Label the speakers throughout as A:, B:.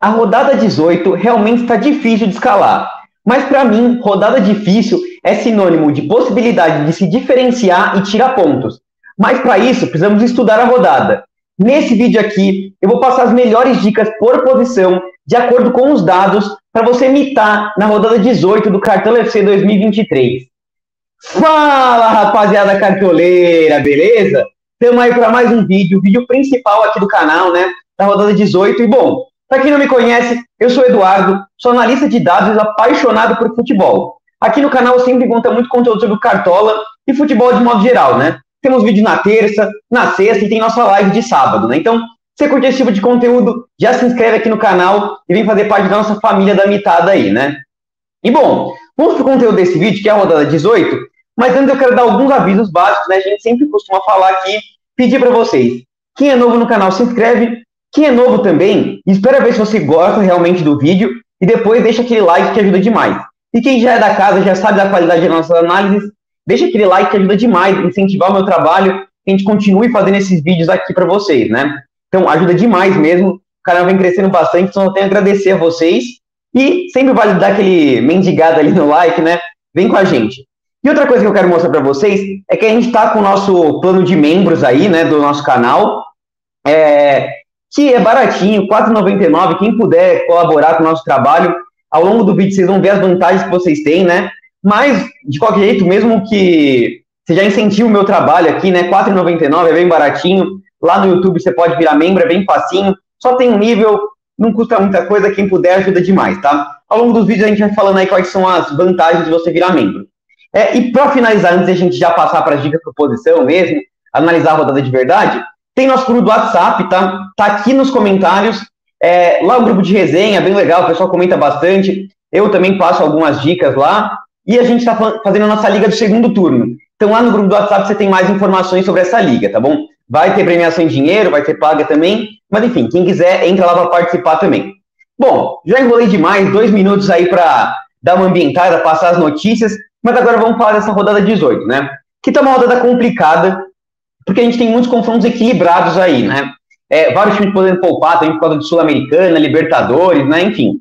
A: A rodada 18 realmente está difícil de escalar, mas para mim, rodada difícil é sinônimo de possibilidade de se diferenciar e tirar pontos. Mas para isso, precisamos estudar a rodada. Nesse vídeo aqui, eu vou passar as melhores dicas por posição, de acordo com os dados, para você imitar na rodada 18 do Cartola FC 2023. Fala, rapaziada cartoleira, beleza? Estamos aí para mais um vídeo, o vídeo principal aqui do canal, né? Da rodada 18. E bom, para quem não me conhece, eu sou Eduardo, sou analista de dados apaixonado por futebol. Aqui no canal eu sempre conta muito conteúdo sobre Cartola e futebol de modo geral, né? Temos vídeo na terça, na sexta e tem nossa live de sábado, né? Então, se você curte esse tipo de conteúdo, já se inscreve aqui no canal e vem fazer parte da nossa família da mitada aí, né? E bom, vamos pro conteúdo desse vídeo, que é a rodada 18, mas antes eu quero dar alguns avisos básicos, né? A gente sempre costuma falar aqui, pedir para vocês. Quem é novo no canal, se inscreve. Quem é novo também, espera ver se você gosta realmente do vídeo e depois deixa aquele like que ajuda demais. E quem já é da casa, já sabe da qualidade das nossas análises, deixa aquele like que ajuda demais, incentivar o meu trabalho, que a gente continue fazendo esses vídeos aqui para vocês, né? Então, ajuda demais mesmo, o canal vem crescendo bastante, então eu tenho a agradecer a vocês. E sempre vale dar aquele mendigado ali no like, né? Vem com a gente. E outra coisa que eu quero mostrar para vocês é que a gente está com o nosso plano de membros aí, né, do nosso canal, que é baratinho, R$ 4,99. Quem puder colaborar com o nosso trabalho, ao longo do vídeo vocês vão ver as vantagens que vocês têm, né? Mas, de qualquer jeito, mesmo que você já incentive o meu trabalho aqui, né? R$ 4,99 é bem baratinho. Lá no YouTube você pode virar membro, é bem facinho. Só tem um nível, não custa muita coisa, quem puder ajuda demais, tá? Ao longo dos vídeos a gente vai falando aí quais são as vantagens de você virar membro. E para finalizar, antes de a gente já passar para as dicas por posição mesmo, analisar a rodada de verdade, tem nosso grupo do WhatsApp, tá? Tá aqui nos comentários. Lá o grupo de resenha, bem legal, o pessoal comenta bastante. Eu também passo algumas dicas lá. E a gente está fazendo a nossa liga do segundo turno. Então lá no grupo do WhatsApp você tem mais informações sobre essa liga, tá bom? Vai ter premiação em dinheiro, vai ter paga também. Mas enfim, quem quiser, entra lá para participar também. Bom, já enrolei demais, 2 minutos aí para dar uma ambientada, passar as notícias. Mas agora vamos falar dessa rodada 18, né? Que tá uma rodada complicada, porque a gente tem muitos confrontos equilibrados aí, né? Vários times podendo poupar, também por causa de Sul-Americana, Libertadores, né? Enfim.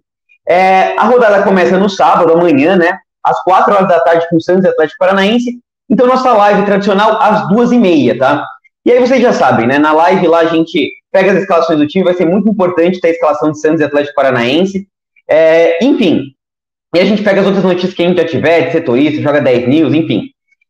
A: A rodada começa no sábado, amanhã, né? Às 4 horas da tarde com o Santos e Atlético Paranaense. Então, nossa live tradicional às 2h30, tá? E aí vocês já sabem, né? Na live lá a gente pega as escalações do time, vai ser muito importante ter a escalação de Santos e Atlético Paranaense. Enfim. E a gente pega as outras notícias que a gente já tiver, de setorista, joga 10 news, enfim.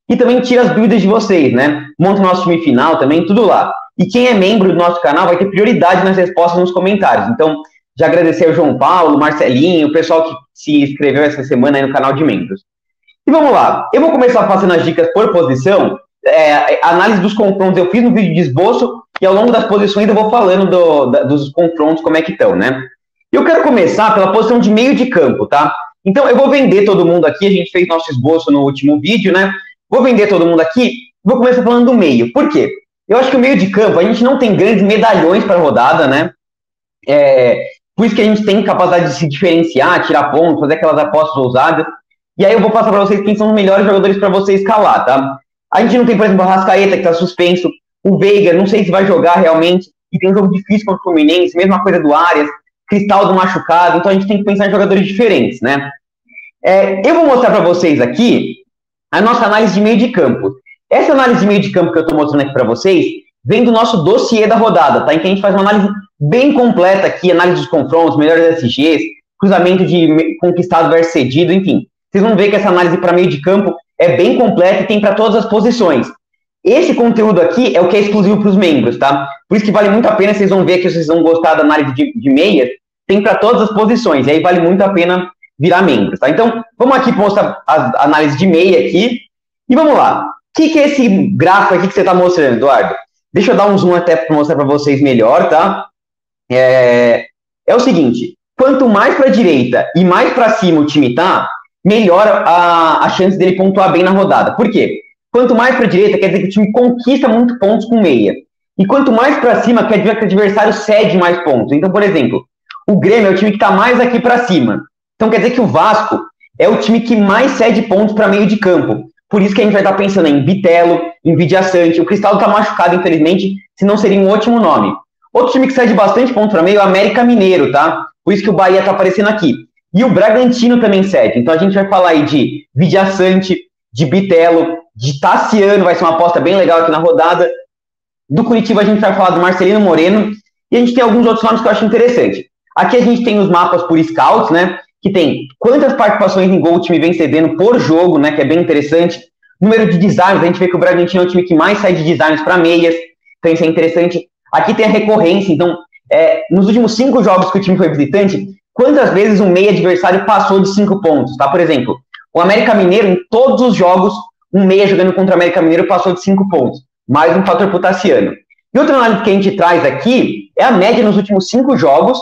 A: E também tira as dúvidas de vocês, né? Monta o nosso time final também, tudo lá. E quem é membro do nosso canal vai ter prioridade nas respostas nos comentários. Então, já agradecer ao João Paulo, Marcelinho, o pessoal que se inscreveu essa semana aí no canal de membros. E vamos lá. Eu vou começar passando as dicas por posição. A análise dos confrontos eu fiz no vídeo de esboço e ao longo das posições eu vou falando dos confrontos, como é que estão, né? Eu quero começar pela posição de meio de campo, tá? Então, eu vou vender todo mundo aqui, a gente fez nosso esboço no último vídeo, né? Vou vender todo mundo aqui, vou começar falando do meio. Por quê? Eu acho que o meio de campo, a gente não tem grandes medalhões para a rodada, né? Por isso que a gente tem capacidade de se diferenciar, tirar pontos, fazer aquelas apostas ousadas. E aí eu vou passar para vocês quem são os melhores jogadores para você escalar, tá? A gente não tem, por exemplo, o Arrascaeta, que está suspenso, o Veiga, não sei se vai jogar realmente, e tem um jogo difícil contra o Fluminense, mesma coisa do Arias, Cristaldo machucado, então a gente tem que pensar em jogadores diferentes, né? Eu vou mostrar para vocês aqui a nossa análise de meio de campo. Essa análise de meio de campo que eu estou mostrando aqui para vocês vem do nosso dossiê da rodada, tá? Em que a gente faz uma análise bem completa aqui, análise dos confrontos, melhores SGs, cruzamento de conquistado versus cedido, enfim. Vocês vão ver que essa análise para meio de campo é bem completa e tem para todas as posições. Esse conteúdo aqui é o que é exclusivo para os membros, tá? Por isso que vale muito a pena, vocês vão ver que vocês vão gostar da análise de meias, tem para todas as posições, e aí vale muito a pena virar membros, tá? Então, vamos aqui mostrar a análise de meia aqui, e vamos lá. O que é esse gráfico aqui que você está mostrando, Eduardo? Deixa eu dar um zoom até para mostrar para vocês melhor, tá? É o seguinte, quanto mais para a direita e mais para cima o time tá, melhor a chance dele pontuar bem na rodada. Por quê? Quanto mais para a direita, quer dizer que o time conquista muitos pontos com meia. E quanto mais para cima, quer dizer que o adversário cede mais pontos. Então, por exemplo, o Grêmio é o time que está mais aqui para cima. Então, quer dizer que o Vasco é o time que mais cede pontos para meio de campo. Por isso que a gente vai estar pensando em Bitelo, em Vidia Sante. O Cristaldo está machucado, infelizmente, senão seria um ótimo nome. Outro time que cede bastante pontos para meio é o América Mineiro, tá? Por isso que o Bahia tá aparecendo aqui. E o Bragantino também cede. Então a gente vai falar aí de Vidia Sante, de Bitelo, de Tassiano, vai ser uma aposta bem legal aqui na rodada. Do Curitiba a gente vai falar do Marcelino Moreno. E a gente tem alguns outros nomes que eu acho interessante. Aqui a gente tem os mapas por scouts, né? Que tem quantas participações em gol o time vem cedendo por jogo, né? Que é bem interessante. Número de desarmes, a gente vê que o Bragantino é o time que mais sai de desarmes para meias. Então isso é interessante. Aqui tem a recorrência. Então, nos últimos 5 jogos que o time foi visitante, quantas vezes um meia adversário passou de 5 pontos, tá? Por exemplo, o América Mineiro, em todos os jogos, um meia jogando contra o América Mineiro passou de 5 pontos. Mais um fator pro Tassiano. E outra análise que a gente traz aqui é a média nos últimos 5 jogos,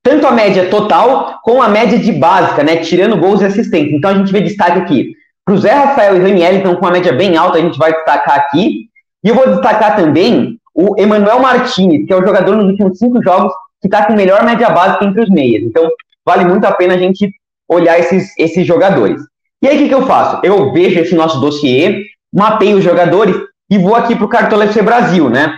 A: tanto a média total como a média de básica, né? Tirando gols e assistentes. Então a gente vê destaque aqui para o Zé Rafael e o Raniel, então com uma média bem alta, a gente vai destacar aqui. E eu vou destacar também o Emanuel Martínez, que é o jogador nos últimos 5 jogos que está com melhor média básica entre os meias. Então vale muito a pena a gente olhar esses jogadores. E aí o que eu faço? Eu vejo esse nosso dossiê, mapeio os jogadores e vou aqui para o Cartola FC Brasil, né?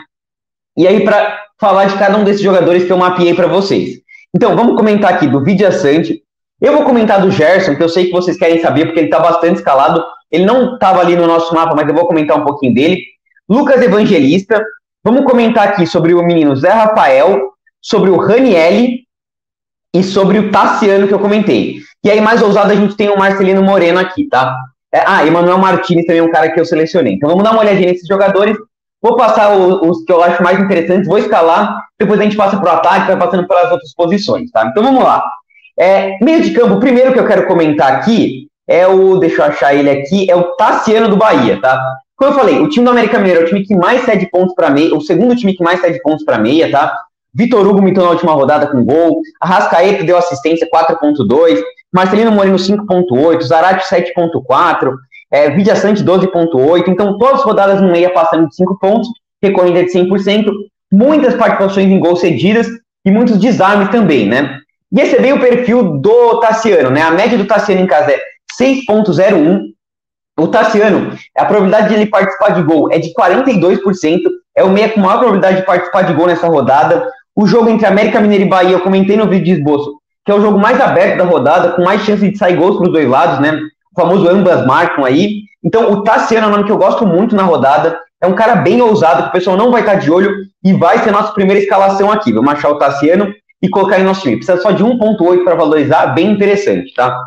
A: E aí para falar de cada um desses jogadores que eu mapeei para vocês. Então vamos comentar aqui do Vidia Sante. Eu vou comentar do Gerson, que eu sei que vocês querem saber, porque ele está bastante escalado. Ele não estava ali no nosso mapa, mas eu vou comentar um pouquinho dele. Lucas Evangelista. Vamos comentar aqui sobre o menino Zé Rafael, sobre o Raniel e sobre o Tassiano, que eu comentei. E aí, mais ousado, a gente tem o Marcelino Moreno aqui, tá? Emanuel Martínez também é um cara que eu selecionei. Então vamos dar uma olhadinha nesses jogadores. Vou passar os que eu acho mais interessantes, vou escalar, depois a gente passa para o ataque, vai passando pelas outras posições, tá? Então vamos lá. Meio de campo, o primeiro que eu quero comentar aqui deixa eu achar ele aqui, é o Tassiano do Bahia, tá? Como eu falei, o time do América Mineiro é o time que mais cede pontos para meia, o segundo time que mais cede pontos para meia, tá? Vitor Hugo mitou na última rodada com gol, Arrascaeta deu assistência 4.2, Marcelino Moreno 5.8, Zarate 7.4, Vidia Sante 12.8, então todas as rodadas no meia passando de 5 pontos, recorrida de 100%, muitas participações em gols cedidas e muitos desarmes também, né? E esse é bem o perfil do Tassiano, né? A média do Tassiano em casa é 6.01. O Tassiano, a probabilidade de ele participar de gol é de 42%, é o meia com maior probabilidade de participar de gol nessa rodada. O jogo entre América Mineiro e Bahia, eu comentei no vídeo de esboço, que é o jogo mais aberto da rodada, com mais chance de sair gols para os dois lados, né? O famoso ambas marcam aí. Então, o Tassiano é um nome que eu gosto muito na rodada. É um cara bem ousado, que o pessoal não vai estar de olho e vai ser a nossa primeira escalação aqui. Vamos achar o Tassiano e colocar em nosso time. Precisa só de 1.8 para valorizar, bem interessante, tá?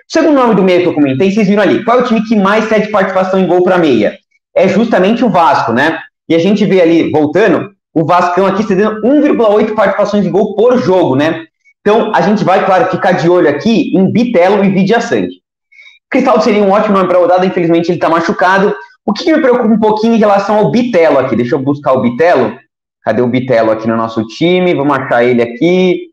A: O segundo nome do meia que eu comentei, vocês viram ali. Qual é o time que mais cede participação em gol para meia? É justamente o Vasco, né? E a gente vê ali, voltando, o Vascão aqui cedendo 1,8 participações em gol por jogo, né? Então, a gente vai, claro, ficar de olho aqui em Bitelo e Vidia Sante. Cristaldo seria um ótimo nome para a rodada, infelizmente ele está machucado. O que me preocupa um pouquinho em relação ao Bitelo aqui? Deixa eu buscar o Bitelo. Cadê o Bitelo aqui no nosso time? Vamos achar ele aqui.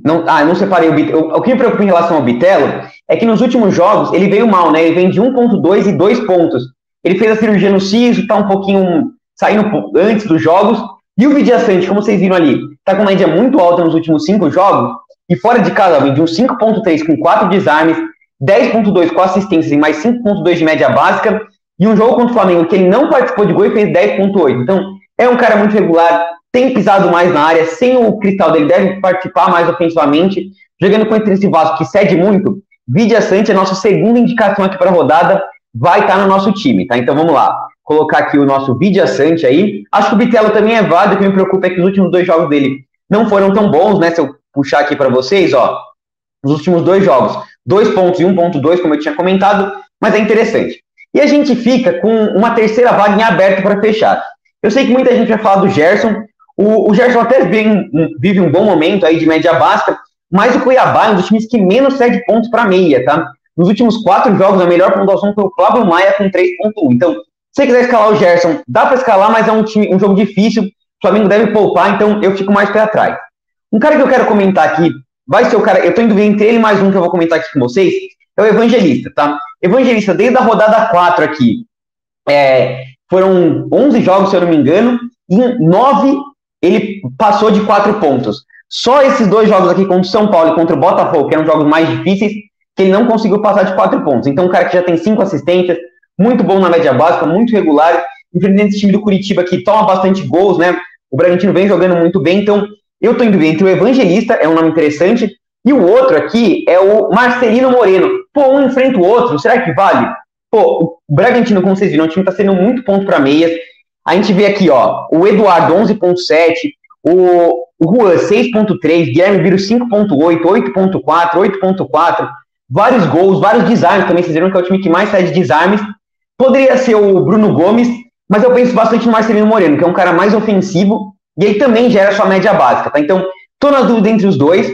A: Eu não separei o Bitelo. O que me preocupa em relação ao Bitelo é que nos últimos jogos ele veio mal, né? Ele vem de 1.2 e 2 pontos. Ele fez a cirurgia no siso, está um pouquinho saindo antes dos jogos. E o Vidia Sante, como vocês viram ali, está com uma média muito alta nos últimos 5 jogos. E fora de casa, vem de um 5.3 com 4 desarmes, 10.2 com assistências e mais 5.2 de média básica. E um jogo contra o Flamengo que ele não participou de gol e fez 10.8. Então, é um cara muito regular, tem pisado mais na área, sem o Cristaldo, ele deve participar mais ofensivamente, jogando contra esse Vasco que cede muito. Vidia Sante é a nossa segunda indicação aqui para a rodada, vai estar no nosso time, tá? Então vamos lá, colocar aqui o nosso Vidia Sante aí. Acho que o Bitelo também é válido, o que me preocupa é que os últimos 2 jogos dele não foram tão bons, né? Se eu puxar aqui para vocês, ó, os últimos 2 jogos, 2 pontos e 1.2, como eu tinha comentado, mas é interessante. E a gente fica com uma terceira vaga em aberto para fechar. Eu sei que muita gente vai falar do Gerson. O Gerson até vive um bom momento aí de média básica, mas o Cuiabá é um dos times que menos cede pontos para meia, tá? Nos últimos 4 jogos, a melhor pontuação foi o Flávio Maia com 3.1. Então, se você quiser escalar o Gerson, dá para escalar, mas é um jogo difícil. O Flamengo deve poupar, então eu fico mais pé atrás. Um cara que eu quero comentar aqui, vai ser o cara, eu tô indo entre ele e mais um que eu vou comentar aqui com vocês, é o Evangelista, tá? Evangelista, desde a rodada 4 aqui, foram 11 jogos, se eu não me engano, e em 9 ele passou de 4 pontos. Só esses 2 jogos aqui contra o São Paulo e contra o Botafogo, que eram jogos mais difíceis, que ele não conseguiu passar de 4 pontos. Então, um cara que já tem 5 assistências, muito bom na média básica, muito regular, enfrentando esse time do Curitiba que toma bastante gols, né? O Bragantino vem jogando muito bem, então Eu tô indo entre o Evangelista, é um nome interessante, e o outro aqui é o Marcelino Moreno. Pô, um enfrenta o outro, será que vale? Pô, o Bragantino, como vocês viram, o time tá sendo muito ponto para meias. A gente vê aqui, ó, o Eduardo 11.7, o Juan 6.3, Guilherme Biro 5.8, 8.4, 8.4, vários gols, vários desarmes também, vocês viram que é o time que mais sai de desarmes. Poderia ser o Bruno Gomes, mas eu penso bastante no Marcelino Moreno, que é um cara mais ofensivo, e ele também gera sua média básica, tá? Então, tô na dúvida entre os dois.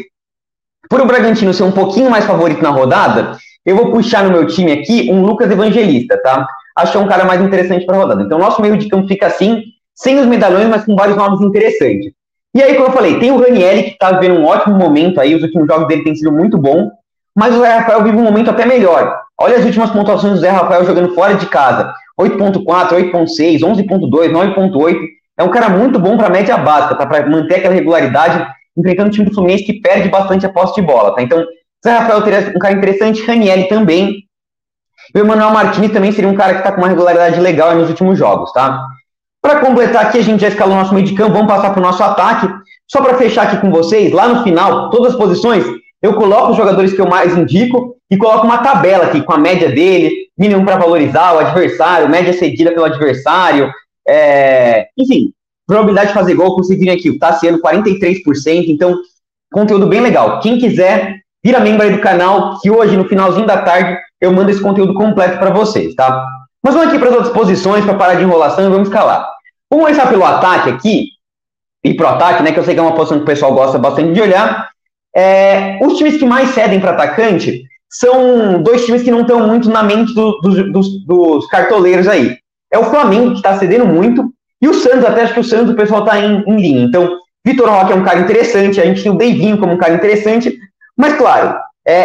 A: Por o Bragantino ser um pouquinho mais favorito na rodada, eu vou puxar no meu time aqui um Lucas Evangelista, tá? Acho que é um cara mais interessante para a rodada. Então, nosso meio de campo fica assim, sem os medalhões, mas com vários nomes interessantes. E aí, como eu falei, tem o Ranieri, que tá vivendo um ótimo momento aí, os últimos jogos dele têm sido muito bom, mas o Zé Rafael vive um momento até melhor. Olha as últimas pontuações do Zé Rafael jogando fora de casa. 8.4, 8.6, 11.2, 9.8. É um cara muito bom para média básica, tá? Para manter aquela regularidade, enfrentando o time do Fluminense que perde bastante a posse de bola, tá? Então, Zé Rafael teria um cara interessante, Ranieri também. E o Emmanuel Martins também seria um cara que está com uma regularidade legal nos últimos jogos, tá? Para completar aqui, a gente já escalou o nosso meio de campo, vamos passar para o nosso ataque. Só para fechar aqui com vocês, lá no final, todas as posições, eu coloco os jogadores que eu mais indico e coloco uma tabela aqui com a média dele, mínimo para valorizar o adversário, média cedida pelo adversário, enfim, probabilidade de fazer gol, conseguirem aqui, o Tassiano 43%, então, conteúdo bem legal. Quem quiser, vira membro aí do canal, que hoje, no finalzinho da tarde, eu mando esse conteúdo completo para vocês, tá? Mas vamos aqui para as outras posições, para parar de enrolação e vamos escalar. Vamos começar pelo ataque aqui, e pro ataque, né, que eu sei que é uma posição que o pessoal gosta bastante de olhar. Os times que mais cedem para atacante são dois times que não estão muito na mente dos cartoleiros aí. É o Flamengo, que está cedendo muito, e o Santos, até acho que o Santos o pessoal está em linha. Então, Vitor Roque é um cara interessante, a gente tem o Deivinho como um cara interessante, mas claro,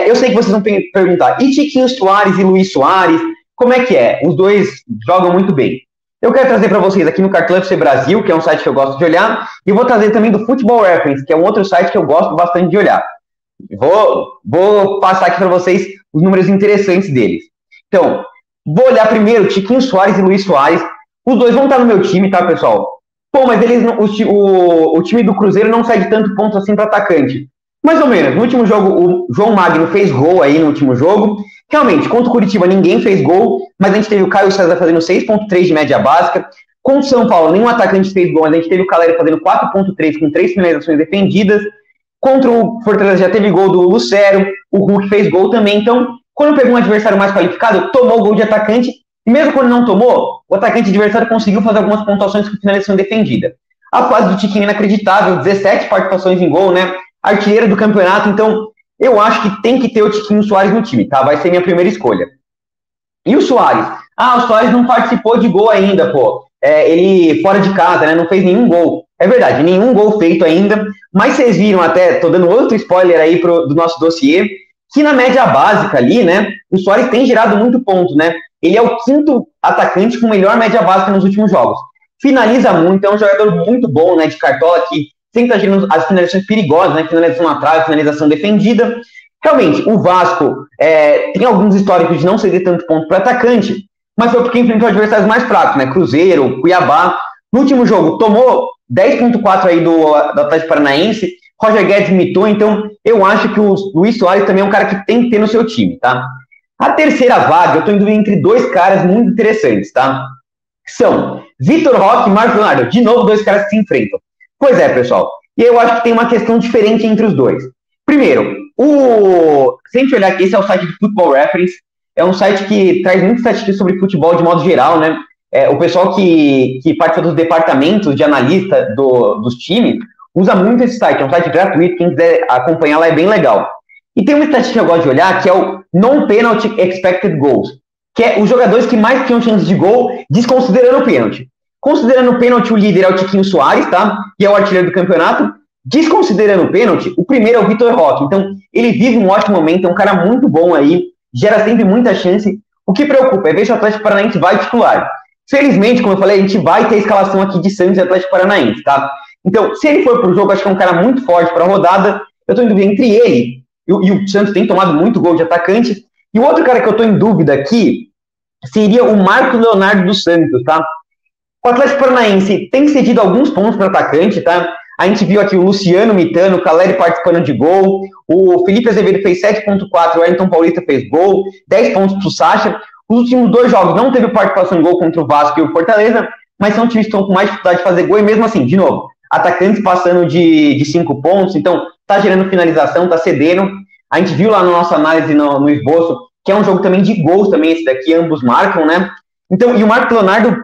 A: eu sei que vocês vão perguntar, e Tiquinho Soares e Luiz Soares, como é que é? Os dois jogam muito bem. Eu quero trazer para vocês aqui no Cartola FC Brasil, que é um site que eu gosto de olhar, e vou trazer também do Football Reference, que é um outro site que eu gosto bastante de olhar. Vou passar aqui para vocês os números interessantes deles. Então, vou olhar primeiro Tiquinho Soares e Luiz Soares. Os dois vão estar no meu time, tá, pessoal? Pô, mas o time do Cruzeiro não cede tanto ponto assim para atacante. Mais ou menos. No último jogo, o João Magno fez gol aí no último jogo. Realmente, contra o Curitiba ninguém fez gol, mas a gente teve o Caio César fazendo 6.3 de média básica. Contra o São Paulo, nenhum atacante fez gol, mas a gente teve o Caleri fazendo 4.3 com 3 finalizações defendidas. Contra o Fortaleza já teve gol do Lucero, o Hulk fez gol também. Então, quando pegou um adversário mais qualificado, tomou o gol de atacante, e mesmo quando não tomou, o atacante adversário conseguiu fazer algumas pontuações com finalização defendida. A fase do Tiquinho é inacreditável, 17 participações em gol, né? Artilheiro do campeonato, então eu acho que tem que ter o Tiquinho Soares no time, tá? Vai ser minha primeira escolha. E o Soares? O Soares não participou de gol ainda, pô. Ele fora de casa, né? Não fez nenhum gol. É verdade, nenhum gol feito ainda, mas vocês viram até, tô dando outro spoiler aí do nosso dossiê, que na média básica ali, né, o Soares tem gerado muito ponto, né? Ele é o quinto atacante com melhor média básica nos últimos jogos. Finaliza muito, é um jogador muito bom, né, de cartola, que sempre tá gerando as finalizações perigosas, né, finalização na trave, finalização defendida. Realmente, o Vasco tem alguns históricos de não ceder tanto ponto para atacante, mas foi porque enfrentou adversários mais fracos, né, Cruzeiro, Cuiabá. No último jogo, tomou 10.4 aí do Atlético Paranaense, Roger Guedes imitou, então eu acho que o Luiz Soares também é um cara que tem que ter no seu time, tá? A terceira vaga, eu tô indo entre dois caras muito interessantes, tá? São Vitor Roque e Marcos Leonardo, de novo dois caras que se enfrentam. Pois é, pessoal, e eu acho que tem uma questão diferente entre os dois. Primeiro, se a gente olhar aqui, esse é o site do Football Reference, é um site que traz muitas estatísticas sobre futebol de modo geral, né? O pessoal que participa dos departamentos de analista dos times usa muito esse site, é um site gratuito, quem quiser acompanhar lá é bem legal. E tem uma estatística que eu gosto de olhar, que é o Non-Penalty Expected Goals, que é os jogadores que mais tinham chances de gol, desconsiderando o pênalti. Considerando o pênalti, o líder é o Tiquinho Soares, tá? E é o artilheiro do campeonato. Desconsiderando o pênalti, o primeiro é o Vitor Roque. Então, ele vive um ótimo momento, é um cara muito bom aí, gera sempre muita chance. O que preocupa é ver se o Atlético Paranaense vai titular. Felizmente, como eu falei, a gente vai ter a escalação aqui de Santos e Atlético Paranaense, tá? Então, se ele for pro jogo, acho que é um cara muito forte para a rodada. Eu tô em dúvida entre ele e o Santos tem tomado muito gol de atacante. E o outro cara que eu tô em dúvida aqui seria o Marcos Leonardo dos Santos, tá? O Atlético Paranaense tem cedido alguns pontos para atacante, tá? A gente viu aqui o Luciano imitando, o Caleri participando de gol, o Felipe Azevedo fez 7,4, o Wellington Paulista fez gol, 10 pontos para o Sacha. Os últimos 2 jogos não teve participação em gol contra o Vasco e o Fortaleza, mas são times que estão com mais dificuldade de fazer gol, e mesmo assim, de novo, atacantes passando de 5 pontos, então tá gerando finalização, tá cedendo. A gente viu lá na nossa análise no esboço, que é um jogo também de gols também, esse daqui, ambos marcam, né? Então, e o Marcos Leonardo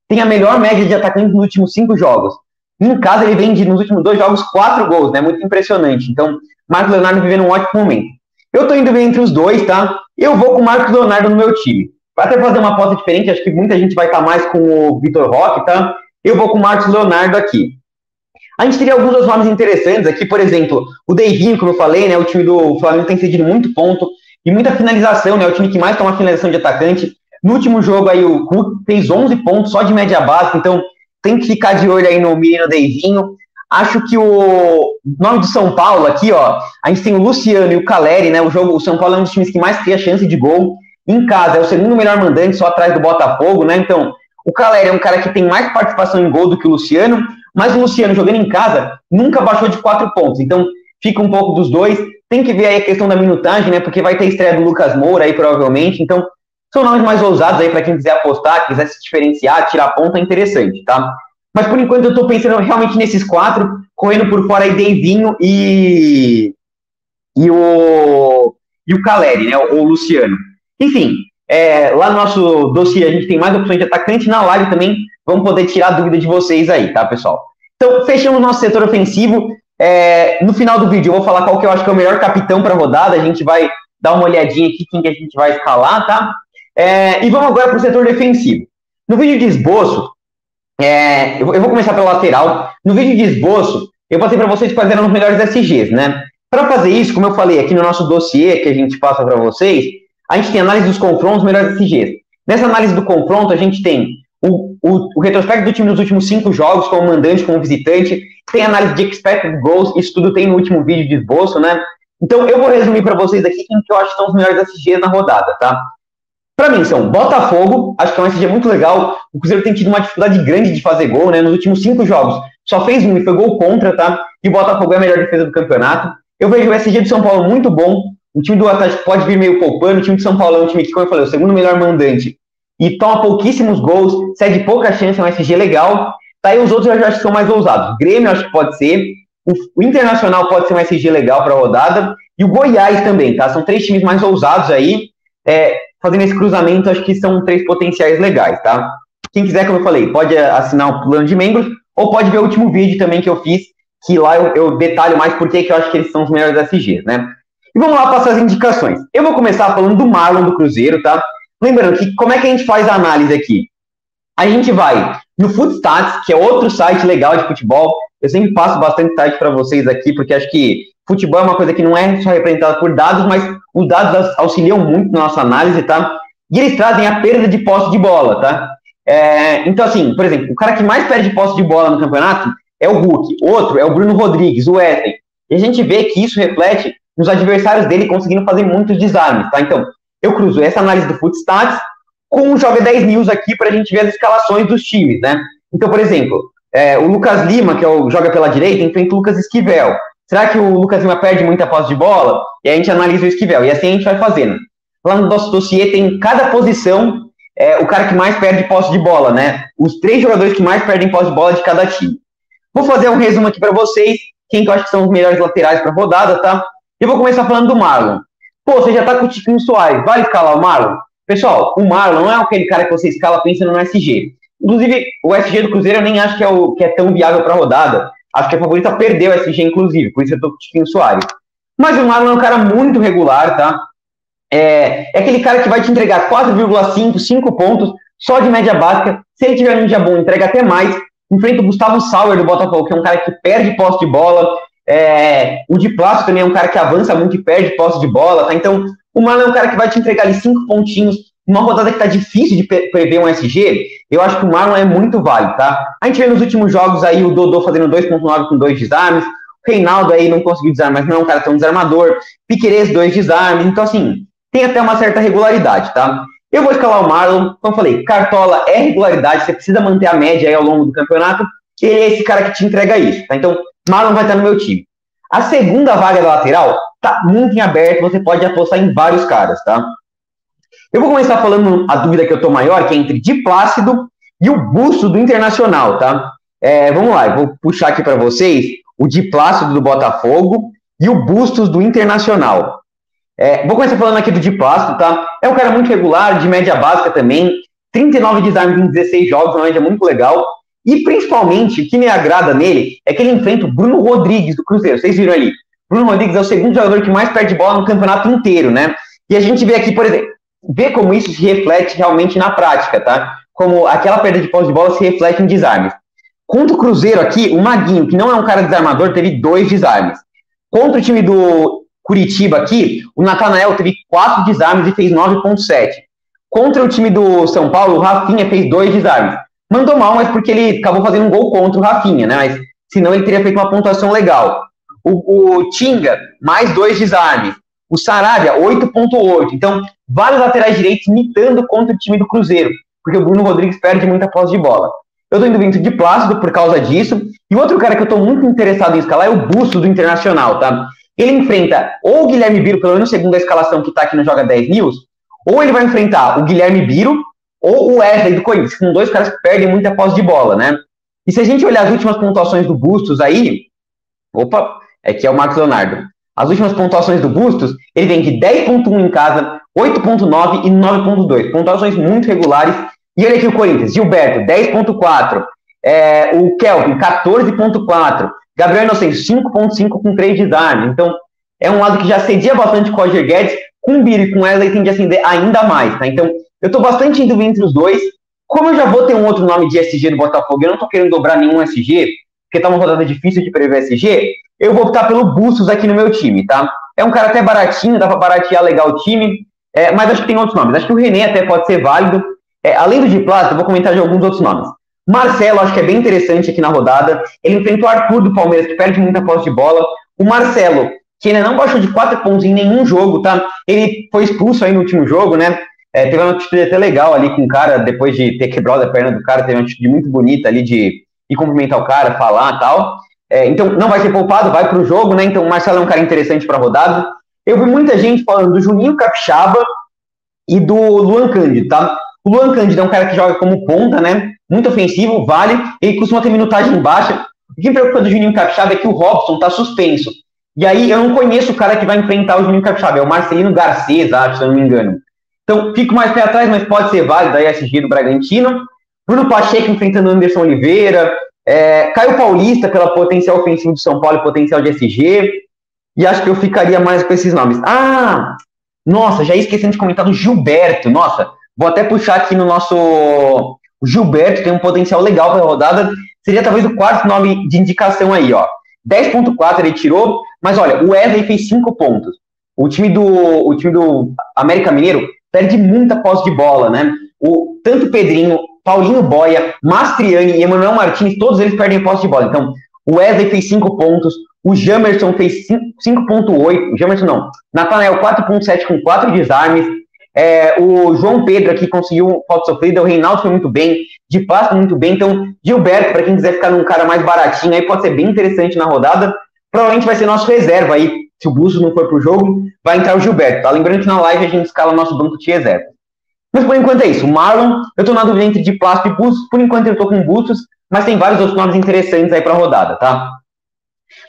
A: tem a melhor média de atacantes nos últimos 5 jogos. Em casa, ele vem nos últimos 2 jogos 4 gols, né? Muito impressionante. Então, Marcos Leonardo vivendo um ótimo momento. Eu tô indo bem entre os dois, tá? Eu vou com o Marcos Leonardo no meu time. Pra até fazer uma aposta diferente, acho que muita gente vai estar mais com o Vitor Roque, tá? Eu vou com o Marcos Leonardo aqui. A gente teria alguns outros nomes interessantes aqui, por exemplo, o Deivinho, como eu falei, né? O time do Flamengo tem cedido muito ponto e muita finalização, né? O time que mais toma finalização de atacante. No último jogo aí, o Hulk fez 11 pontos só de média básica, então tem que ficar de olho aí no menino Deivinho. Acho que o nome do São Paulo aqui, ó, a gente tem o Luciano e o Caleri, né? O São Paulo é um dos times que mais cria chance de gol. Em casa, é o segundo melhor mandante, só atrás do Botafogo, né? Então, o Caleri é um cara que tem mais participação em gol do que o Luciano, mas o Luciano, jogando em casa, nunca baixou de 4 pontos. Então, fica um pouco dos dois. Tem que ver aí a questão da minutagem, né? Porque vai ter estreia do Lucas Moura aí, provavelmente. Então, são nomes mais ousados aí para quem quiser apostar, quiser se diferenciar, tirar ponta, é interessante, tá? Mas, por enquanto, eu tô pensando realmente nesses 4, correndo por fora aí Deivinho e o Caleri, né? O Luciano. Enfim, lá no nosso dossiê a gente tem mais opções de atacante, na live também vamos poder tirar a dúvida de vocês aí, tá, pessoal? Então, fechamos o nosso setor ofensivo. No final do vídeo eu vou falar qual que eu acho que é o melhor capitão para a rodada, a gente vai dar uma olhadinha aqui quem que a gente vai escalar, tá? E vamos agora para o setor defensivo. No vídeo de esboço, eu vou começar pela lateral. No vídeo de esboço, eu passei para vocês quais eram os melhores SGs, né? Para fazer isso, como eu falei aqui no nosso dossiê que a gente passa para vocês, a gente tem análise dos confrontos, melhores SGs. Nessa análise do confronto, a gente tem o retrospecto do time nos últimos 5 jogos, como mandante, como visitante, tem análise de expected goals, isso tudo tem no último vídeo de esboço, né? Então, eu vou resumir para vocês aqui quem que eu acho que são os melhores SGs na rodada, tá? Para mim, são Botafogo, acho que é um SG muito legal, o Cruzeiro tem tido uma dificuldade grande de fazer gol, né? Nos últimos 5 jogos, só fez 1 e foi gol contra, tá? E o Botafogo é a melhor defesa do campeonato. Eu vejo o SG de São Paulo muito bom, o time do Atlético pode vir meio poupando, o time de São Paulo é um time que, como eu falei, é o segundo melhor mandante e toma pouquíssimos gols, cede pouca chance, é um SG legal. Tá aí os outros eu já acho que são mais ousados. O Grêmio acho que pode ser, o Internacional pode ser um SG legal para a rodada, e o Goiás também, tá? São 3 times mais ousados aí, fazendo esse cruzamento, acho que são 3 potenciais legais, tá? Quem quiser, como eu falei, pode assinar o plano de membros, ou pode ver o último vídeo também que eu fiz, que lá eu detalho mais porque que eu acho que eles são os melhores SGs, né? E vamos lá passar as indicações. Eu vou começar falando do Marlon do Cruzeiro, tá? Lembrando que como é que a gente faz a análise aqui? A gente vai no Footstats, que é outro site legal de futebol. Eu sempre passo bastante site para vocês aqui, porque acho que futebol é uma coisa que não é só representada por dados, mas os dados auxiliam muito na nossa análise, tá? E eles trazem a perda de posse de bola, tá? Então, assim, por exemplo, o cara que mais perde posse de bola no campeonato é o Hulk. Outro é o Bruno Rodrigues, o Wesley. E a gente vê que isso reflete nos adversários dele conseguindo fazer muitos desarmes, tá? Então, eu cruzo essa análise do Footstats com o Joga 10 News aqui para a gente ver as escalações dos times, né? Então, por exemplo, o Lucas Lima, que joga pela direita, enfrenta o Lucas Esquivel. Será que o Lucas Lima perde muita posse de bola? E a gente analisa o Esquivel, e assim a gente vai fazendo. Lá no nosso dossiê tem cada posição, o cara que mais perde posse de bola, né? Os 3 jogadores que mais perdem posse de bola de cada time. Vou fazer um resumo aqui para vocês, quem que eu acho que são os melhores laterais para a rodada, tá? Eu vou começar falando do Marlon. Pô, você já tá com o Tiquinho Soares, vale escalar o Marlon? Pessoal, o Marlon não é aquele cara que você escala pensando no SG. Inclusive, o SG do Cruzeiro eu nem acho que é tão viável para a rodada. Acho que a favorita perdeu o SG, inclusive, por isso eu tô com o Tiquinho Soares. Mas o Marlon é um cara muito regular, tá? É aquele cara que vai te entregar 4,5, 5 pontos, só de média básica. Se ele tiver um dia bom, entrega até mais. Enfrenta o Gustavo Sauer do Botafogo, que é um cara que perde posse de bola. O Di Plácio também é um cara que avança muito e perde posse de bola, tá? Então, o Marlon é um cara que vai te entregar ali 5 pontinhos, uma rodada que tá difícil de prever um SG. Eu acho que o Marlon é muito válido, tá? A gente vê nos últimos jogos aí o Dodô fazendo 2,9 com 2 desarmes, o Reinaldo aí não conseguiu desarmar, mas não é um cara tão desarmador, Piquerez 2 desarmes, então assim, tem até uma certa regularidade, tá? Eu vou escalar o Marlon, como eu falei, Cartola é regularidade, você precisa manter a média aí ao longo do campeonato, ele é esse cara que te entrega isso, tá? Então, Marlon vai estar no meu time. A segunda vaga da lateral tá muito em aberto, você pode apostar em vários caras, tá? Eu vou começar falando a dúvida que eu tô maior, que é entre Di Plácido e o Busto do Internacional, tá? Vamos lá, eu vou puxar aqui para vocês o Di Plácido do Botafogo e o Bustos do Internacional. Vou começar falando aqui do Di Plácido, tá? É um cara muito regular, de média básica também, 39 desarmes em 16 jogos, uma média muito legal. E principalmente, o que me agrada nele é que ele enfrenta o Bruno Rodrigues do Cruzeiro. Vocês viram ali? Bruno Rodrigues é o segundo jogador que mais perde bola no campeonato inteiro, né? E a gente vê aqui, por exemplo, vê como isso se reflete realmente na prática, tá? Como aquela perda de posse de bola se reflete em desarmes. Contra o Cruzeiro aqui, o Maguinho, que não é um cara desarmador, teve 2 desarmes. Contra o time do Curitiba aqui, o Natanael teve 4 desarmes e fez 9,7. Contra o time do São Paulo, o Rafinha fez 2 desarmes. Mandou mal, mas porque ele acabou fazendo um gol contra o Rafinha, né? Mas senão ele teria feito uma pontuação legal. O Tinga, mais 2 desarmes. O Saravia, 8,8. Então, vários laterais direitos imitando contra o time do Cruzeiro, porque o Bruno Rodrigues perde muita posse de bola. Eu tô indo muito de Plácido por causa disso. E outro cara que eu tô muito interessado em escalar é o Busto do Internacional, tá? Ele enfrenta ou o Guilherme Biro, pelo menos segundo a escalação que tá aqui no Joga 10 News, ou ele vai enfrentar o Guilherme Biro ou o Wesley do Corinthians, que são 2 caras que perdem muita posse de bola, né? E se a gente olhar as últimas pontuações do Bustos aí, aqui é o Marcos Leonardo. As últimas pontuações do Bustos, ele vem de 10,1 em casa, 8,9 e 9,2. Pontuações muito regulares. E olha aqui o Corinthians, Gilberto, 10,4. O Kelvin, 14,4. Gabriel Inocêncio, 5,5 com 3 desarmes. Então, é um lado que já cedia bastante com o Roger Guedes, com o Biro e com o Wesley tende a acender ainda mais, tá? Então, eu tô bastante em dúvida entre os dois. Como eu já vou ter um outro nome de SG do Botafogo, eu não tô querendo dobrar nenhum SG, porque tá uma rodada difícil de prever SG, eu vou optar pelo Bustos aqui no meu time, tá? É um cara até baratinho, dá pra baratear legal o time, mas acho que tem outros nomes. Acho que o René até pode ser válido. Além do Di Plácido, eu vou comentar de alguns outros nomes. Marcelo, acho que é bem interessante aqui na rodada. Ele enfrenta o Arthur do Palmeiras, que perde muita posse de bola. O Marcelo, que ainda não baixou de 4 pontos em nenhum jogo, tá? Ele foi expulso aí no último jogo, né? Teve uma atitude até legal ali com o cara, depois de ter quebrado a perna do cara, teve uma atitude muito bonita ali de cumprimentar o cara, falar e tal. Então, não vai ser poupado, vai pro jogo, né? Então, o Marcelo é um cara interessante pra rodada. Eu vi muita gente falando do Juninho Capixaba e do Luan Cândido, tá? O Luan Cândido é um cara que joga como ponta, né? Muito ofensivo, vale. Ele costuma ter minutagem baixa. O que me preocupa do Juninho Capixaba é que o Robson tá suspenso. E aí, eu não conheço o cara que vai enfrentar o Juninho Capixaba. É o Marcelino Garcês, acho, se eu não me engano. Então, fico mais pé atrás, mas pode ser válido aí a SG do Bragantino. Bruno Pacheco enfrentando o Anderson Oliveira. Caio Paulista pela potencial ofensivo de São Paulo e potencial de SG. E acho que eu ficaria mais com esses nomes. Nossa, já ia esquecendo de comentar do Gilberto. Nossa, vou até puxar aqui no nosso... O Gilberto tem um potencial legal para a rodada. Seria talvez o 4º nome de indicação aí, ó. 10,4 ele tirou. Mas olha, o Wesley fez 5 pontos. O time do América Mineiro perde muita posse de bola, né? Tanto Pedrinho, Paulinho Boia, Mastriani e Emanuel Martins, todos eles perdem posse de bola. Então, o Wesley fez 5 pontos, o Jamerson fez 5,8, Jamerson não, Natanael 4,7 com 4 desarmes, o João Pedro aqui conseguiu falta sofrida, o Reinaldo foi muito bem, de Plácido muito bem, então, Gilberto, para quem quiser ficar num cara mais baratinho, aí pode ser bem interessante na rodada, provavelmente vai ser nosso reserva aí, se o Bustos não for pro jogo, vai entrar o Gilberto, tá? Lembrando que na live a gente escala nosso banco de reserva. Mas por enquanto é isso. O Marlon, eu tô na dúvida entre Di Plácido e Bustos. Por enquanto eu tô com Bustos, mas tem vários outros nomes interessantes aí pra rodada, tá?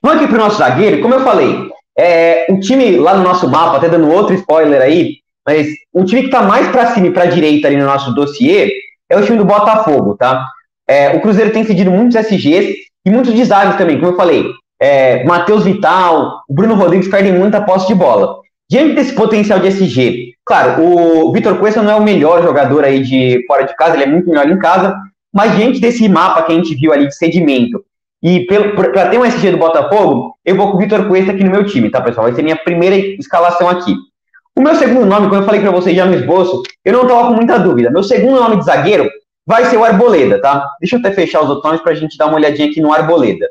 A: Vamos aqui pro nosso zagueiro. Como eu falei, o time lá no nosso mapa, até dando outro spoiler aí, mas o time que tá mais pra cima e pra direita ali no nosso dossiê é o time do Botafogo, tá? O Cruzeiro tem cedido muitos SGs e muitos desarmes também, como eu falei. Matheus Vital, o Bruno Rodrigues perdem muita posse de bola. Diante desse potencial de SG, claro, o Vitor Cuesta não é o melhor jogador aí de fora de casa, ele é muito melhor em casa, mas diante desse mapa que a gente viu ali de sedimento, e para ter um SG do Botafogo, eu vou com o Vitor Cuesta aqui no meu time, tá, pessoal? Vai ser minha primeira escalação aqui. O meu segundo nome, como eu falei para vocês já no esboço, eu não estava com muita dúvida. Meu segundo nome de zagueiro vai ser o Arboleda, tá? Deixa eu até fechar os outros nomes para a gente dar uma olhadinha aqui no Arboleda.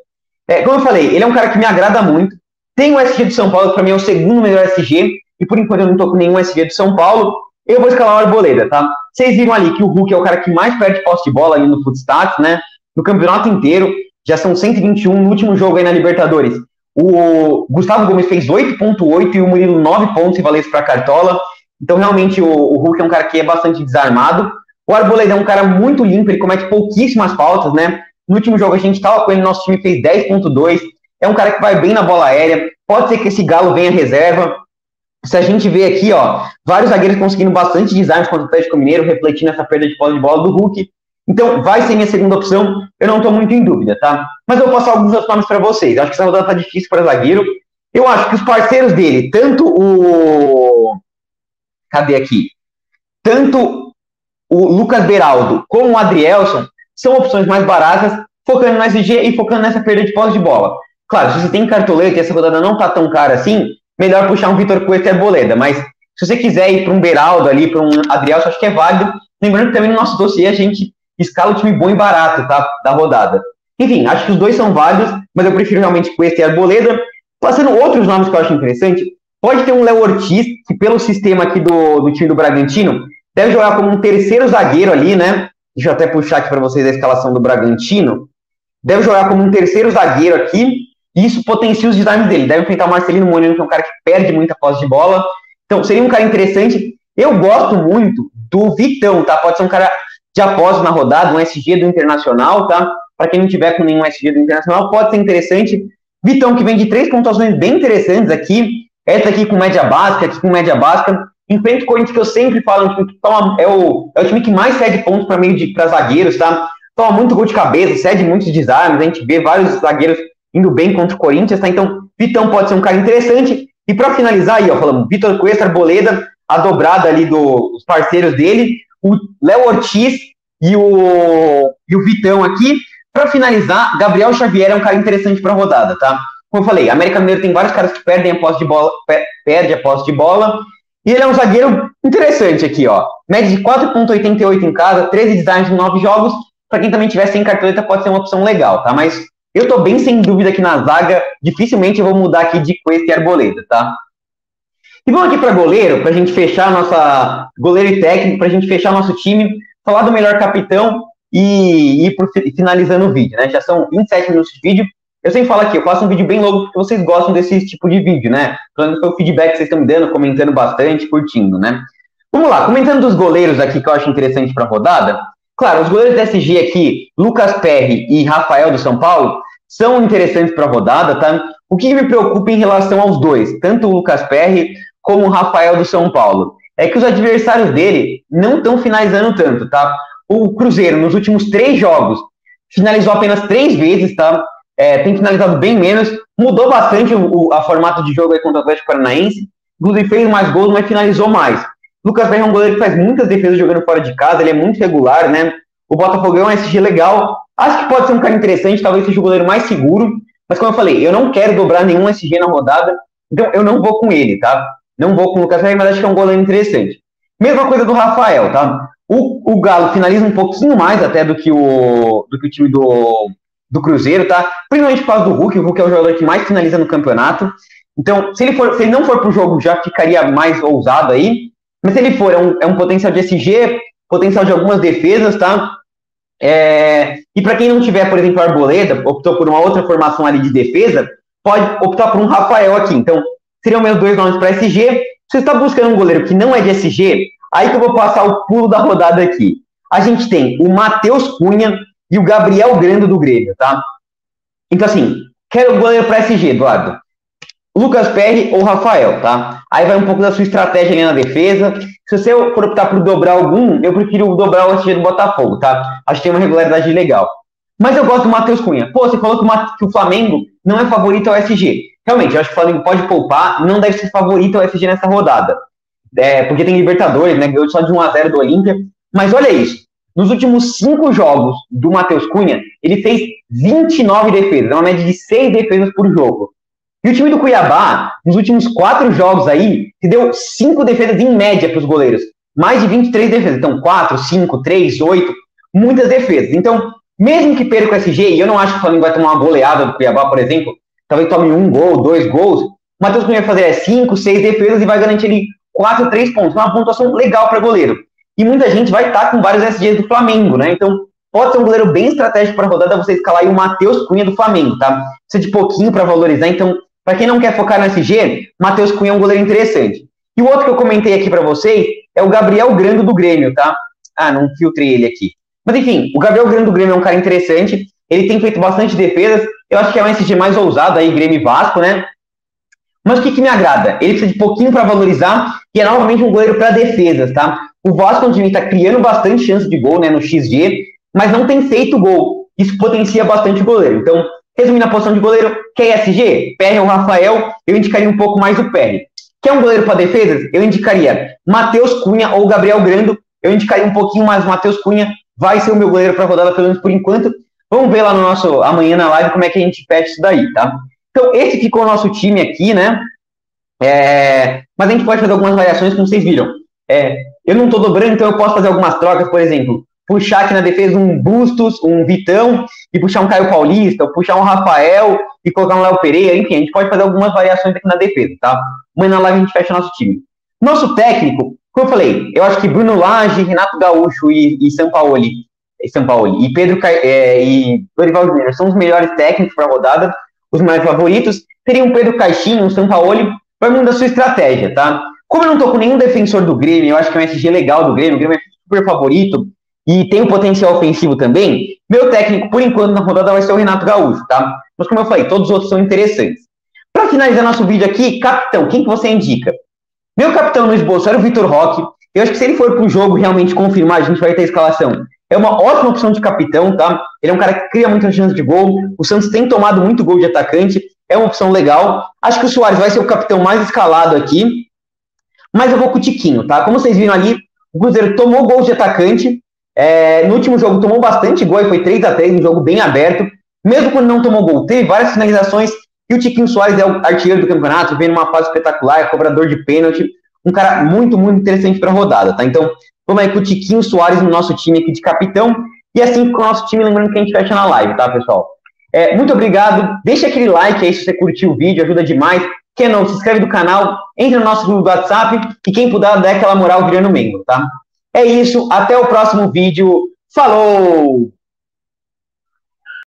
A: Como eu falei, ele é um cara que me agrada muito. Tem o SG do São Paulo, que para mim é o segundo melhor SG, e por enquanto eu não tô com nenhum SG do São Paulo. Eu vou escalar o Arboleda, tá? Vocês viram ali que o Hulk é o cara que mais perde posse de bola ali no Footstats, né? No campeonato inteiro. já são 121 no último jogo aí na Libertadores. O Gustavo Gomes fez 8,8 e o Murilo 9 pontos e valentes para Cartola. Então, realmente, o Hulk é um cara que é bastante desarmado. O Arboleda é um cara muito limpo, ele comete pouquíssimas faltas, né? No último jogo a gente estava com ele, nosso time fez 10,2. É um cara que vai bem na bola aérea. Pode ser que esse Galo venha reserva. Se a gente vê aqui, ó, vários zagueiros conseguindo bastante desarmes contra o Atlético Mineiro, refletindo essa perda de posse de bola do Hulk. Então, vai ser minha segunda opção. Eu não estou muito em dúvida, tá? Mas eu vou passar alguns outros nomes para vocês. Eu acho que essa rodada tá difícil para zagueiro. Eu acho que os parceiros dele, tanto o... Cadê aqui? Tanto o Lucas Beraldo como o Adrielson são opções mais baratas, focando no SG e focando nessa perda de posse de bola. Claro, se você tem cartoleta e essa rodada não tá tão cara assim, melhor puxar um Vitor Cuesta e Arboleda. Mas se você quiser ir para um Beraldo ali, para um Adrielson, acho que é válido. Lembrando que também no nosso dossiê a gente escala o time bom e barato, tá? Da rodada. Enfim, acho que os dois são válidos, mas eu prefiro realmente Cuesta e Arboleda. Passando outros nomes que eu acho interessante, pode ter um Léo Ortiz, que pelo sistema aqui do time do Bragantino, deve jogar como um terceiro zagueiro ali, né? Deixa eu até puxar aqui para vocês a escalação do Bragantino. Deve jogar como um terceiro zagueiro aqui, e isso potencia os desarmes dele. Deve enfrentar o Marcelino Moreno, que é um cara que perde muita posse de bola. Então, seria um cara interessante. Eu gosto muito do Vitão, tá? Pode ser um cara de aposta na rodada, um SG do Internacional, tá? Para quem não tiver com nenhum SG do Internacional, pode ser interessante. Vitão, que vem de 3 pontuações bem interessantes aqui. Essa aqui com média básica, aqui com média básica. Enfrenta o Corinthians, que eu sempre falo, é o time que mais cede pontos para zagueiros, tá? Toma muito gol de cabeça, cede muitos desarmes, a gente vê vários zagueiros indo bem contra o Corinthians, tá? Então, Vitão pode ser um cara interessante. E para finalizar aí, ó, falamos Vitor Cuesta, Arboleda, a dobrada ali dos parceiros dele, o Léo Ortiz e o Vitão aqui. Para finalizar, Gabriel Xavier é um cara interessante para a rodada, tá? Como eu falei, América Mineiro tem vários caras que perdem a posse de bola, perde a posse de bola, e ele é um zagueiro interessante aqui, ó. Média de 4,88 em casa, 13 desarmes em 9 jogos. Para quem também tiver sem cartoleta, pode ser uma opção legal, tá? Mas eu tô bem sem dúvida aqui na zaga, dificilmente eu vou mudar aqui de Cuesta e Arboleda, tá? E vamos aqui para goleiro, para a gente fechar nossa... Goleiro e técnico, para a gente fechar nosso time, falar do melhor capitão e ir finalizando o vídeo, né? Já são 27 minutos de vídeo. Eu sempre falo aqui, eu faço um vídeo bem longo porque vocês gostam desse tipo de vídeo, né? Falando que o feedback que vocês estão me dando, comentando bastante, curtindo, né? Vamos lá, comentando dos goleiros aqui que eu acho interessante para a rodada. Claro, os goleiros da SG aqui, Lucas Perry e Rafael do São Paulo, são interessantes para a rodada, tá? O que me preocupa em relação aos dois, tanto o Lucas Perry como o Rafael do São Paulo, é que os adversários dele não estão finalizando tanto, tá? O Cruzeiro, nos últimos 3 jogos, finalizou apenas 3 vezes, tá? Tem finalizado bem menos, mudou bastante a formato de jogo aí contra o Atlético Paranaense, inclusive fez mais gols, mas finalizou mais. Lucas Perry é um goleiro que faz muitas defesas jogando fora de casa, ele é muito regular, né? O Botafogo é um SG legal, acho que pode ser um cara interessante, talvez seja o goleiro mais seguro, mas como eu falei, eu não quero dobrar nenhum SG na rodada, então eu não vou com ele, tá? Não vou com o Lucas Perry, mas acho que é um goleiro interessante. Mesma coisa do Rafael, tá? O Galo finaliza um pouquinho mais até do que o time do Cruzeiro, tá? Principalmente por causa do Hulk. O Hulk é o jogador que mais finaliza no campeonato. Então, se ele não for pro jogo, já ficaria mais ousado aí. Mas se ele for, é um potencial de SG, potencial de algumas defesas, tá? E para quem não tiver, por exemplo, Arboleda, optou por uma outra formação ali de defesa, pode optar por um Rafael aqui. Então, seriam meus 2 nomes para SG. Se você está buscando um goleiro que não é de SG, aí que eu vou passar o pulo da rodada aqui. A gente tem o Matheus Cunha e o Gabriel Grando do Grêmio, tá? Então, assim, quero goleiro para SG, Eduardo. Lucas Perry ou Rafael, tá? Aí vai um pouco da sua estratégia ali na defesa. Se você for optar por dobrar algum, eu prefiro dobrar o SG do Botafogo, tá? Acho que tem uma regularidade legal. Mas eu gosto do Matheus Cunha. Pô, você falou que o Flamengo não é favorito ao SG. Realmente, eu acho que o Flamengo pode poupar, não deve ser favorito ao SG nessa rodada. Porque tem Libertadores, né? Ganhou só de 1-0 do Olímpia. Mas olha isso. Nos últimos 5 jogos do Matheus Cunha, ele fez 29 defesas. É uma média de 6 defesas por jogo. E o time do Cuiabá, nos últimos 4 jogos aí, se deu 5 defesas em média para os goleiros. Mais de 23 defesas. Então, 4, 5, 3, 8. Muitas defesas. Então, mesmo que perca o SG, e eu não acho que o Flamengo vai tomar uma goleada do Cuiabá, por exemplo, talvez tome 1 gol, 2 gols, o Matheus Cunha vai fazer 5, 6 defesas e vai garantir ali 4, 3 pontos. Uma pontuação legal para goleiro. E muita gente vai estar com vários SGs do Flamengo, né? Então, pode ser um goleiro bem estratégico para a rodada você escalar aí o Matheus Cunha do Flamengo, tá? Precisa de pouquinho para valorizar, então, para quem não quer focar no SG, Matheus Cunha é um goleiro interessante. E o outro que eu comentei aqui para vocês é o Gabriel Grando do Grêmio, tá? Ah, não filtrei ele aqui. Mas enfim, o Gabriel Grando do Grêmio é um cara interessante, ele tem feito bastante defesas, eu acho que é um SG mais ousado aí, Grêmio e Vasco, né? Mas o que me agrada? Ele precisa de pouquinho para valorizar e é novamente um goleiro para defesas, tá? O Vasco é um time que está criando bastante chance de gol, né, no XG, mas não tem feito gol. Isso potencia bastante o goleiro. Então, resumindo a posição de goleiro, quer SG? PR ou Rafael, eu indicaria um pouco mais o PR. Quer um goleiro para defesas? Eu indicaria Matheus Cunha ou Gabriel Grando. Eu indicaria um pouquinho mais o Matheus Cunha. Vai ser o meu goleiro para a rodada, pelo menos por enquanto. Vamos ver lá no nosso amanhã na live como é que a gente fecha isso daí, tá? Então, esse ficou o nosso time aqui, né? Mas a gente pode fazer algumas variações, como vocês viram. Eu não estou dobrando, então eu posso fazer algumas trocas, por exemplo, puxar aqui na defesa um Bustos, um Vitão, e puxar um Caio Paulista, ou puxar um Rafael, e colocar um Léo Pereira, enfim, a gente pode fazer algumas variações aqui na defesa, tá? Amanhã na live a gente fecha o nosso time. Nosso técnico, como eu falei, eu acho que Bruno Lage, Renato Gaúcho e Sampaoli, e Pedro e Dorival Júnior são os melhores técnicos para a rodada, os mais favoritos. Seria um Pedro Caixinha, um Sampaoli, vai mudar a sua estratégia, tá? Como eu não tô com nenhum defensor do Grêmio, eu acho que é um SG legal do Grêmio, o Grêmio é super favorito e tem um potencial ofensivo também, meu técnico, por enquanto, na rodada vai ser o Renato Gaúcho, tá? Mas como eu falei, todos os outros são interessantes. Para finalizar nosso vídeo aqui, capitão, quem que você indica? Meu capitão no esboço era o Vitor Roque. Eu acho que se ele for pro jogo realmente confirmar, a gente vai ter a escalação. É uma ótima opção de capitão, tá? Ele é um cara que cria muita chance de gol. O Santos tem tomado muito gol de atacante. É uma opção legal. Acho que o Suárez vai ser o capitão mais escalado aqui. Mas eu vou com o Tiquinho, tá? Como vocês viram ali, o Cruzeiro tomou gol de atacante. No último jogo tomou bastante gol, foi 3-3, um jogo bem aberto. Mesmo quando não tomou gol, teve várias finalizações. E o Tiquinho Suárez é o artilheiro do campeonato, vem numa fase espetacular, é cobrador de pênalti. Um cara muito, muito interessante para a rodada, tá? Então, vamos aí com o Tiquinho Suárez no nosso time aqui de capitão. E assim com o nosso time, lembrando que a gente fecha na live, tá, pessoal? Muito obrigado. Deixa aquele like aí se você curtiu o vídeo, ajuda demais. Quem não, se inscreve no canal, entra no nosso grupo do WhatsApp e quem puder dar aquela moral virando membro, tá? É isso, até o próximo vídeo. Falou!